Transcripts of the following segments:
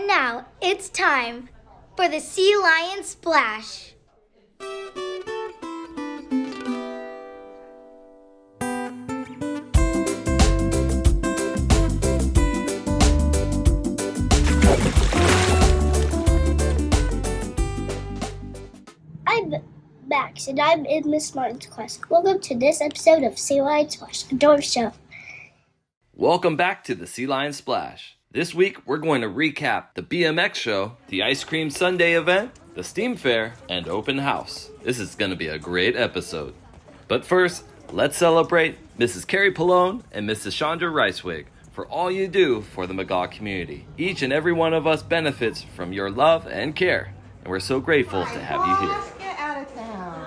And now it's time for the Sea Lion Splash. I'm Max, and I'm in Miss Martin's class. Welcome to this episode of Sea Lion Splash, a dorm show. Welcome back to the Sea Lion Splash. This week, we're going to recap the BMX show, the Ice Cream Sundae event, the STEAM fair, and open house. This is going to be a great episode. But first, let's celebrate Mrs. Carrie Pallone and Mrs. Chandra Ricewig for all you do for the McGaw community. Each and every one of us benefits from your love and care, and we're so grateful to have you here. Get out of town.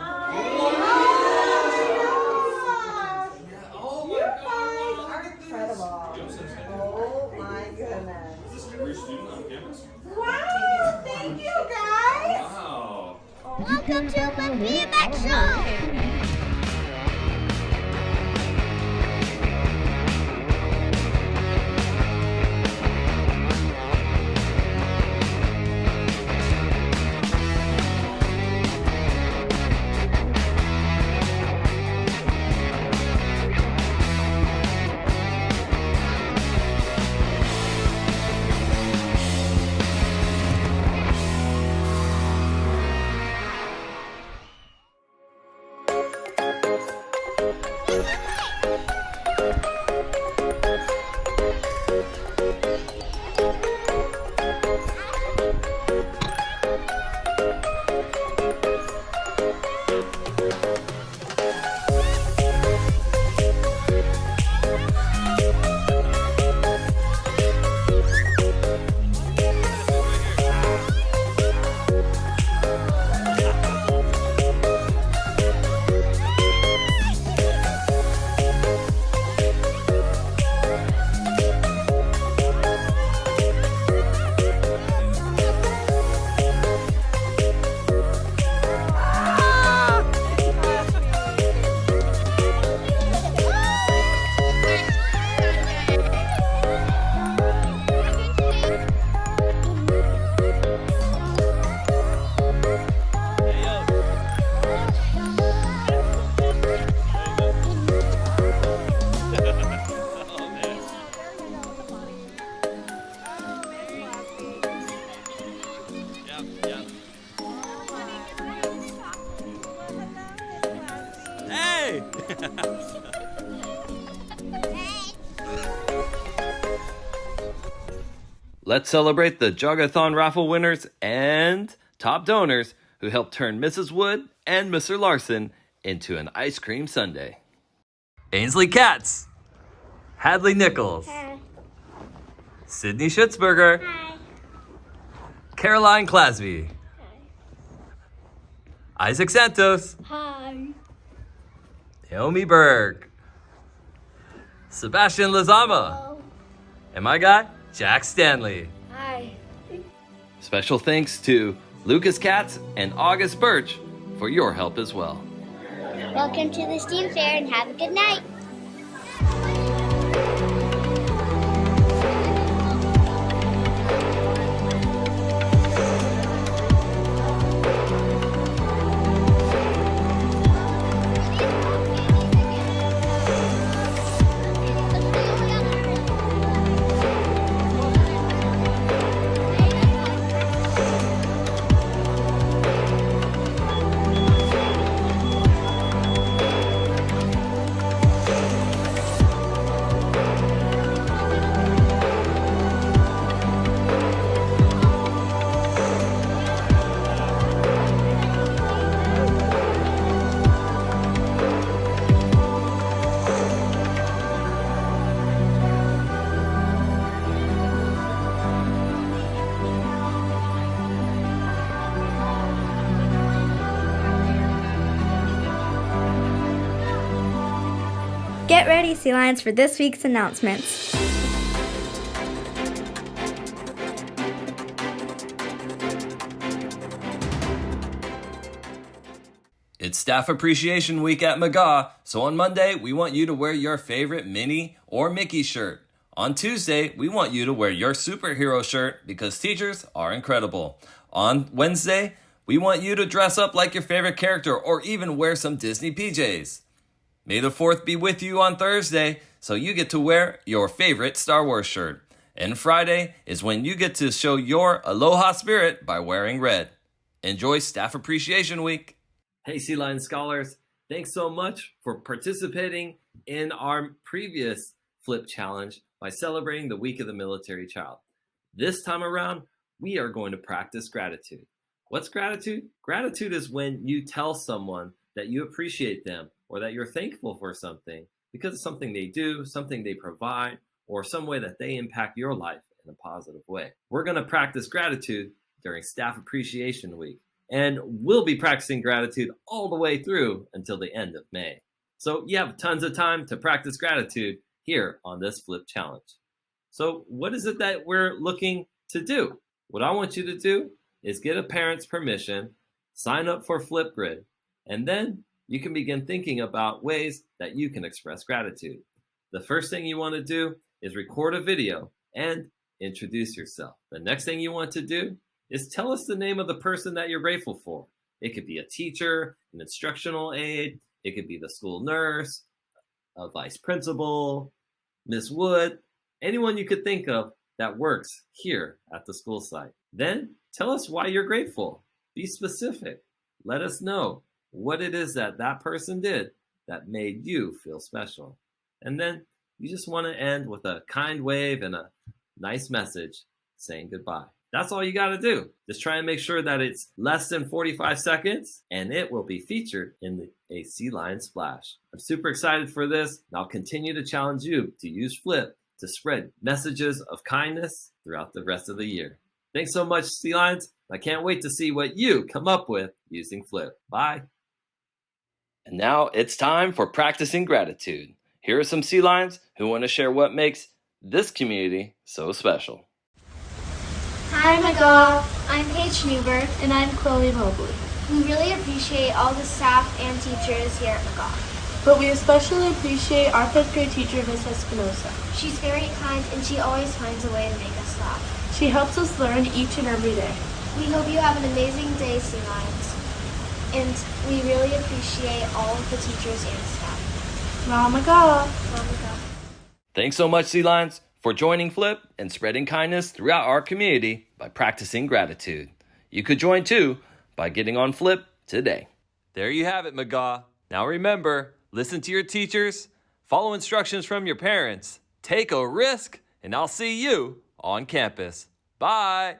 Wow, thank you guys. Wow. Welcome to the BMX show. Hey! Let's celebrate the Jogathon raffle winners and top donors who helped turn Mrs. Wood and Mr. Larson into an ice cream sundae. Ainsley Katz, Hadley Nichols, Hi. Sydney Schutzberger, Hi. Caroline Clasby, Isaac Santos, Hi. Naomi Berg, Sebastian Lazama, and my guy, Jack Stanley. Hi. Special thanks to Lucas Katz and August Birch for your help as well. Welcome to the STEAM fair and have a good night. Get ready, Sea Lions, for this week's announcements. It's Staff Appreciation Week at McGaw, so on Monday, we want you to wear your favorite Minnie or Mickey shirt. On Tuesday, we want you to wear your superhero shirt because teachers are incredible. On Wednesday, we want you to dress up like your favorite character or even wear some Disney PJs. May the 4th be with you on Thursday, so you get to wear your favorite Star Wars shirt. And Friday is when you get to show your Aloha spirit by wearing red. Enjoy Staff Appreciation Week. Hey, Sea Lion Scholars, thanks so much for participating in our previous Flip Challenge by celebrating the Week of the Military Child. This time around, we are going to practice gratitude. What's gratitude? Gratitude is when you tell someone that you appreciate them or that you're thankful for something because of something they do, something they provide, or some way that they impact your life in a positive way. We're going to practice gratitude during Staff Appreciation Week, and we'll be practicing gratitude all the way through until the end of May. So you have tons of time to practice gratitude here on this Flip Challenge. So what is it that we're looking to do? What I want you to do is get a parent's permission, sign up for Flipgrid, and then you can begin thinking about ways that you can express gratitude. The first thing you want to do is record a video and introduce yourself. The next thing you want to do is tell us the name of the person that you're grateful for. It could be a teacher, an instructional aide, it could be the school nurse, a vice principal, Miss Wood, anyone you could think of that works here at the school site. Then tell us why you're grateful. Be specific. Let us know what it is that that person did that made you feel special. And then you just want to end with a kind wave and a nice message saying goodbye. That's all you got to do. Just try and make sure that it's less than 45 seconds and it will be featured in a Sea Lion Splash. I'm super excited for this, and I'll continue to challenge you to use Flip to spread messages of kindness throughout the rest of the year. Thanks so much, Sea Lions. I can't wait to see what you come up with using Flip. Bye. And now it's time for practicing gratitude. Here are some Sea Lions who want to share what makes this community so special. Hi, McGaw. I'm Paige Newberg. And I'm Chloe Mobley. We really appreciate all the staff and teachers here at McGaw. But we especially appreciate our 5th grade teacher, Miss Espinosa. She's very kind and she always finds a way to make us laugh. She helps us learn each and every day. We hope you have an amazing day, Sea Lions. And we really appreciate all of the teachers and staff. Mom McGaw. Mom McGaw. Thanks so much, Sea Lions, for joining Flip and spreading kindness throughout our community by practicing gratitude. You could join too by getting on Flip today. There you have it, McGaw. Now remember, listen to your teachers, follow instructions from your parents, take a risk, and I'll see you on campus. Bye.